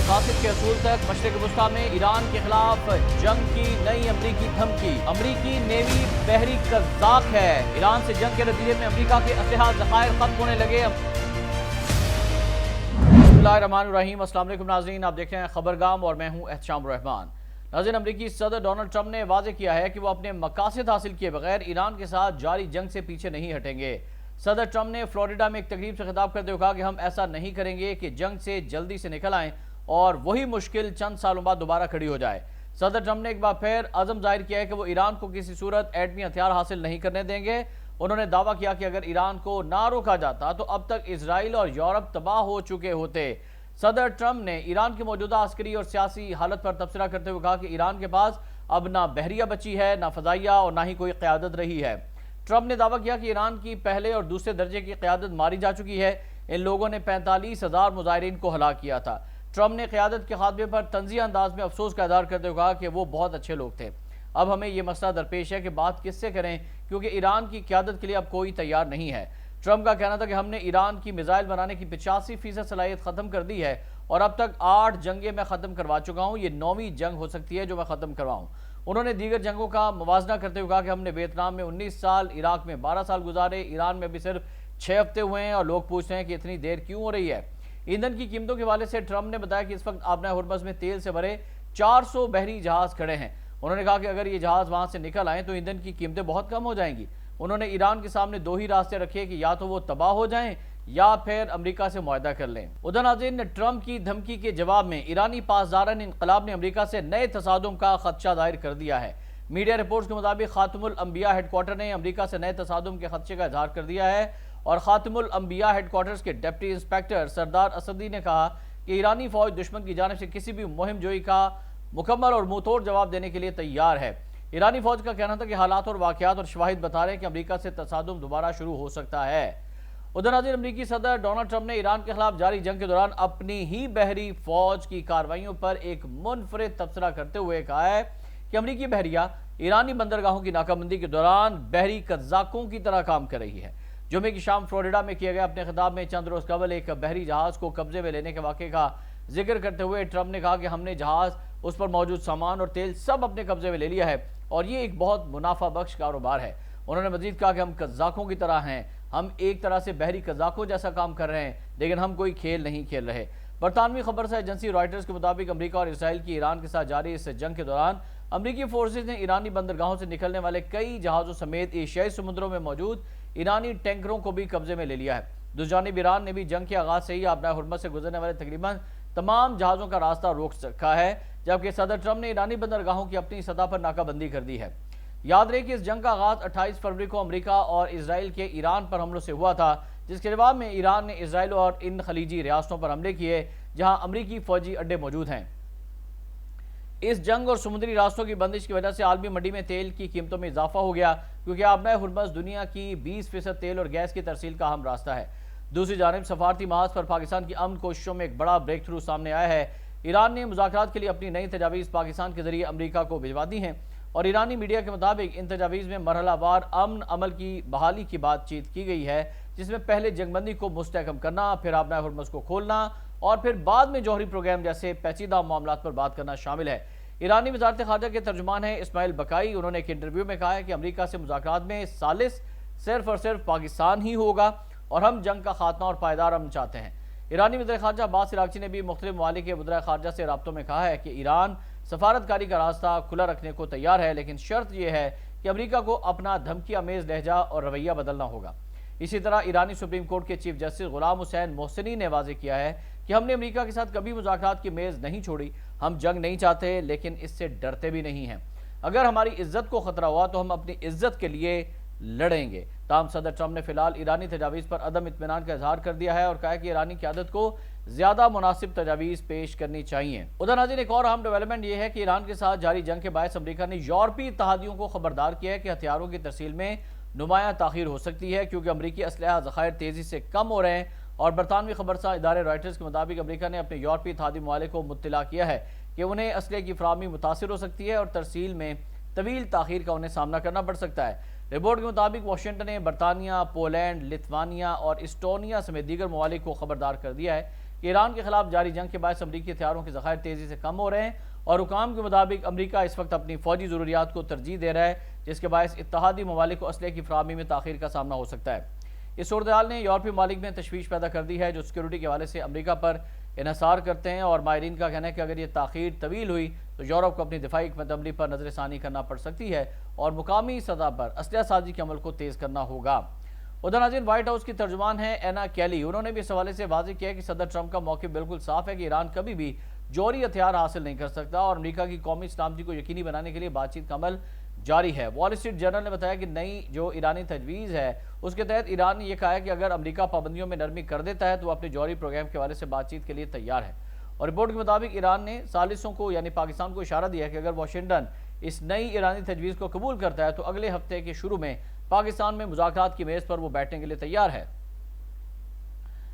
मकासद के असूल तक मशरिक वस्ता में ईरान के खिलाफ जंग की नई अमरीकी धमकी। अमरीकी नेवी बहरी कज़ाक है। ईरान से जंग के नतीजे में अमरीका के असलहा ज़खायर खत्म होने लगे। बिस्मिल्लाहिर्रहमानिर्रहीम। अस्सलाम वालेकुम नाज़रीन, आप देख रहे हैं खबरगाम और मैं हूं एहतशाम रहमान। नाज़रीन, अमरीकी सदर डोनाल्ड ट्रंप ने वाज़ेह किया है कि वो अपने मकासद हासिल किए बगैर ईरान के साथ जारी जंग से पीछे नहीं हटेंगे। सदर ट्रंप ने फ्लोरिडा में एक तकरीब से खिताब करते हुए कहा कि हम ऐसा नहीं करेंगे कि जंग से जल्दी से निकल आएं और वही मुश्किल चंद सालों बाद दोबारा खड़ी हो जाए। सदर ट्रंप ने एक बार फिर अज़म जाहिर किया है कि वो ईरान को किसी सूरत एटमी हथियार हासिल नहीं करने देंगे। उन्होंने दावा किया कि अगर ईरान को ना रोका जाता तो अब तक इजराइल और यूरोप तबाह हो चुके होते। सदर ट्रंप ने ईरान की मौजूदा अस्करी और सियासी हालत पर तबसरा करते हुए कहा कि ईरान के पास अब ना बहरिया बची है, ना फजाइया और ना ही कोई क़यादत रही है। ट्रंप ने दावा किया कि ईरान की पहले और दूसरे दर्जे की क़यादत मारी जा चुकी है। इन लोगों ने 45,000 मुजाहिरीन को हलाक किया था। ट्रंप ने क़यादत के खात्मे पर तंज़िया अंदाज में अफसोस का इज़हार करते हुए कहा कि वो बहुत अच्छे लोग थे। अब हमें यह मसला दरपेश है कि बात किससे करें, क्योंकि ईरान की क़यादत के लिए अब कोई तैयार नहीं है। ट्रंप का कहना था कि हमने ईरान की मिसाइल बनाने की 85% सलाहियत ख़त्म कर दी है और अब तक 8 जंगें मैं ख़त्म करवा चुका हूँ। ये 9वीं जंग हो सकती है जो मैं ख़त्म करवाऊँ। उन्होंने दीगर जंगों का मुवाजना करते हुए कहा कि हमने वियतनाम में 19 साल, इराक में 12 साल गुजारे, ईरान में भी सिर्फ 6 हफ्ते हुए हैं और लोग पूछते हैं कि इतनी देर क्यों हो रही है। ईंधन की कीमतों के हवाले से ट्रंप ने बताया कि इस वक्त आबना हुर्मुज़ में तेल से भरे 400 बहरी जहाज खड़े हैं। उन्होंने कहा कि अगर ये जहाज वहां से निकल आए तो ईंधन की कीमतें बहुत कम हो जाएंगी। उन्होंने ईरान के सामने 2 ही रास्ते रखे कि या तो वो तबाह हो जाएं या फिर अमेरिका से मुआहदा कर लें। उधर नाज़रीन, ट्रंप की धमकी के जवाब में ईरानी पासदारान इनकलाब ने अमेरिका से नए तसादुम का खदशा जाहिर कर दिया है। मीडिया रिपोर्ट्स के मुताबिक खातमुल अंबिया हेडक्वार्टर ने अमेरिका से नए तसादुम के खदशे का इजहार कर दिया है और खातमुल अंबिया हेडक्वार्टर्स के डिप्टी इंस्पेक्टर सरदार असदी ने कहा कि ईरानी फौज दुश्मन की जानिब से किसी भी मुहिम जोई का मुकम्मल और मुंहतोड़ जवाब देने के लिए तैयार है। ईरानी फौज का कहना था कि हालात और वाक़यात और शवाहिद बता रहे हैं कि अमेरिका से तसादुम दोबारा शुरू हो सकता है। उधर नाज़रीन, अमेरिकी सदर डोनाल्ड ट्रंप ने ईरान के खिलाफ जारी जंग के दौरान अपनी ही बहरी फौज की कार्रवाइयों पर एक मुनफरिद तबसरा करते हुए कहा है कि अमेरिकी बहरिया ईरानी बंदरगाहों की नाकाबंदी के दौरान बहरी कज़ाकों की तरह काम कर रही है। जुमे की शाम फ्लोरिडा में किए गए अपने खिताब में चंद रोज कबल एक बहरी जहाज को कब्जे में लेने के वाक़े का जिक्र करते हुए ट्रंप ने कहा कि हमने जहाज, उस पर मौजूद सामान और तेल सब अपने कब्जे में ले लिया है और ये एक बहुत मुनाफा बख्श कारोबार है। उन्होंने मजीद कहा कि हम कज़ाकों की तरह हैं, हम एक तरह से बहरी कज़ाकों जैसा काम कर रहे हैं, लेकिन हम कोई खेल नहीं खेल रहे। बरतानवी खबर से एजेंसी रॉयटर्स के मुताबिक अमेरिका और इसराइल की ईरान के साथ जारी इस जंग के दौरान अमेरिकी फोर्सेज ने ईरानी बंदरगाहों से निकलने वाले कई जहाज़ों समेत एशियाई समुद्रों में मौजूद ईरानी टैंकरों को भी कब्जे में ले लिया है। दूसरी जानिब ईरान ने भी जंग के आगाज से ही आबना हुर्मुज़ से गुजरने वाले तकरीबन तमाम जहाज़ों का रास्ता रोक रखा है, जबकि सदर ट्रंप ने ईरानी बंदरगाहों की अपनी सतह पर नाकाबंदी कर दी है। याद रहे कि इस जंग का आगाज 28 फरवरी को अमेरिका और इसराइल के ईरान पर हमलों से हुआ था, जिसके जवाब में ईरान ने इसराइल और इन खलीजी रियासतों पर हमले किए जहां अमेरिकी फौजी अड्डे मौजूद हैं। इस जंग और समुद्री रास्तों की बंदिश की वजह से आलमी मंडी में तेल की कीमतों में इजाफा हो गया, क्योंकि आबना हुर्मुज़ दुनिया की 20% तेल और गैस की तरसील का अहम रास्ता है। दूसरी जानिब सफारती महाज पर पाकिस्तान की अमन कोशिशों में एक बड़ा ब्रेक थ्रू सामने आया है। ईरान ने मुज़ाकरात के लिए अपनी नई तजावीज़ पाकिस्तान के जरिए अमरीका को भिजवा दी हैं और ईरानी मीडिया के मुताबिक इन तजावीज़ में मरहलावार अमन अमल की बहाली की बातचीत की गई है, जिसमें पहले जंगबंदी को मुस्तहकम करना, फिर आबना हुर्मुज़ को खोलना और फिर बाद में जौहरी प्रोग्राम जैसे पेचीदा मामलात पर बात करना शामिल है। ईरानी वज़ारत ख़ारजा के तर्जुमान हैं इस्माइल बकाई। उन्होंने एक इंटरव्यू में कहा है कि अमेरिका से मुज़ाकरात में सालिस सिर्फ और सिर्फ पाकिस्तान ही होगा और हम जंग का खात्मा और पायदार अमन चाहते हैं। ईरानी वज़ीर ख़ारजा अब्बास इराक़ची ने भी मुख्तलिफ ममालिक के वज़ीर ख़ारजा से राब्तों में कहा है कि ईरान सफारतकारी का रास्ता खुला रखने को तैयार है, लेकिन शर्त यह है कि अमेरिका को अपना धमकी आमेज़ लहजा और रवैया बदलना होगा। इसी तरह ईरानी सुप्रीम कोर्ट के चीफ जस्टिस गुलाम हुसैन मोहसिनी ने वाज़ेह किया है कि हमने अमेरिका के साथ कभी मुज़ाकरात की मेज़ नहीं छोड़ी। हम जंग नहीं चाहते, लेकिन इससे डरते भी नहीं हैं। अगर हमारी इज्जत को खतरा हुआ तो हम अपनी इज्जत के लिए लड़ेंगे। ताहम सदर ट्रंप ने फिलहाल ईरानी तजावीज़ पर अदम इत्मीनान का इजहार कर दिया है और कहा कि ईरानी क़यादत को ज़्यादा मुनासिब तजावीज़ पेश करनी चाहिए। उधर नाज़रीन, एक और अहम डेवलपमेंट यह है कि ईरान के साथ जारी जंग के बायस अमेरिका ने यूरोपीय इत्तेहादियों को खबरदार किया है कि हथियारों की तरसील में नुमायां ताख़ीर हो सकती है, क्योंकि अमरीकी असलहा ज़खायर तेज़ी से कम हो रहे हैं। और बरतानवी खबरसा इदारे रॉयटर्स के मुताबिक अमेरिका ने अपने यूरोपीय इत्तेहादी ममालिक को मुत्तला किया है कि उन्हें असलहे की फराहमी मुतासिर हो सकती है और तरसील में तवील ताख़ीर का उन्हें सामना करना पड़ सकता है। रिपोर्ट के मुताबिक वाशिंगटन ने बरतानिया, पोलैंड, लिथुआनिया और इस्टोनिया समेत दीगर ममालिक को खबरदार कर दिया है کہ ایران کے خلاف جاری جنگ کے باعث امریکی ہتھیاروں کے ذخائر تیزی سے کم ہو رہے ہیں اور حکام کے مطابق امریکہ اس وقت اپنی فوجی ضروریات کو ترجیح دے رہا ہے، جس کے باعث اتحادی ممالک کو اسلحے کی فراہمی میں تاخیر کا سامنا ہو سکتا ہے۔ اس صورتحال نے یورپی ممالک میں تشویش پیدا کر دی ہے جو سیکیورٹی کے حوالے سے امریکہ پر انحصار کرتے ہیں، اور ماہرین کا کہنا ہے کہ اگر یہ تاخیر طویل ہوئی تو یورپ کو اپنی دفاعی حکمت عملی پر نظر ثانی کرنا پڑ سکتی ہے اور مقامی سطح پر اسلحہ سازی کے عمل کو تیز کرنا ہوگا۔ ادھر ناظرین، وائٹ ہاؤس کی ترجمان ہیں اینا کیلی، انہوں نے بھی اس حوالے سے واضح کیا کہ صدر ٹرمپ کا موقف بالکل صاف ہے کہ ایران کبھی بھی جوہری ہتھیار حاصل نہیں کر سکتا اور امریکہ کی قومی سلامتی کو یقینی بنانے کے لیے بات چیت کا عمل جاری ہے۔ وال اسٹریٹ جرنل نے بتایا کہ نئی جو ایرانی تجویز ہے اس کے تحت ایران نے یہ کہا ہے کہ اگر امریکہ پابندیوں میں نرمی کر دیتا ہے تو وہ اپنے جوہری پروگرام کے حوالے سے بات چیت کے لیے تیار ہے، اور رپورٹ کے مطابق ایران نے ثالثوں کو یعنی پاکستان کو اشارہ دیا ہے کہ اگر واشنگٹن اس نئی ایرانی تجویز کو قبول کرتا ہے تو اگلے ہفتے کے شروع میں پاکستان میں مذاکرات کی میز پر وہ بیٹھنے کے لیے تیار ہے۔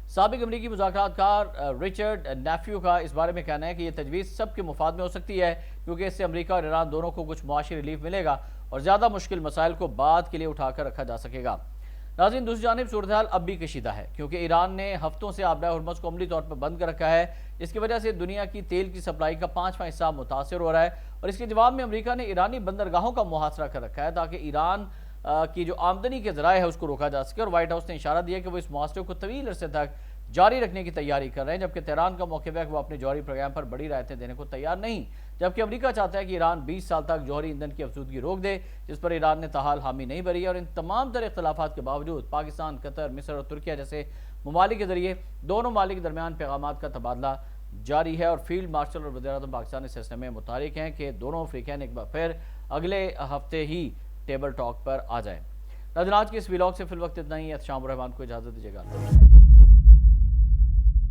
سابق امریکی مذاکرات کار رچرڈ نیفیو کا اس بارے میں کہنا ہے کہ یہ تجویز سب کے مفاد میں ہو سکتی ہے کیونکہ اس سے امریکہ اور ایران دونوں کو کچھ معاشی ریلیف ملے گا اور زیادہ مشکل مسائل کو بعد کے لیے اٹھا کر رکھا جا سکے گا۔ ناظرین، دوسری جانب صورتحال اب بھی کشیدہ ہے کیونکہ ایران نے ہفتوں سے آبرہ ہرمز کو عملی طور پر بند کر رکھا ہے، جس کی وجہ سے دنیا کی تیل کی سپلائی کا 5واں حصہ متاثر ہو رہا ہے، اور اس کے جواب میں امریکہ نے ایرانی بندرگاہوں کا محاصرہ کر رکھا ہے تاکہ ایران کی جو آمدنی کے ذرائع ہے اس کو روکا جا سکے، اور وائٹ ہاؤس نے اشارہ دیا کہ وہ اس محاصرے کو طویل عرصے تک جاری رکھنے کی تیاری کر رہے ہیں، جبکہ تہران کا موقف ہے کہ وہ اپنے جوہری پروگرام پر بڑی رعایتیں دینے کو تیار نہیں، جبکہ امریکہ چاہتا ہے کہ ایران 20 سال تک جوہری ایندھن کی افزودگی روک دے، جس پر ایران نے تاحال حامی نہیں بھری ہے، اور ان تمام تر اختلافات کے باوجود پاکستان، قطر، مصر اور ترکیہ جیسے ممالک کے ذریعے دونوں ممالک کے درمیان پیغامات کا تبادلہ جاری ہے، اور فیلڈ مارشل اور وزیر اعظم پاکستان اس سلسلے میں متحرک ہیں کہ دونوں فریقین ایک بار پھر اگلے ہفتے ہی ٹیبل ٹاک پر آ جائیں۔ ناظرین، آج کے اس ویلاگ سے فی الوقت اتنا ہی۔ احتشام الرحمان کو اجازت دیجیے گا۔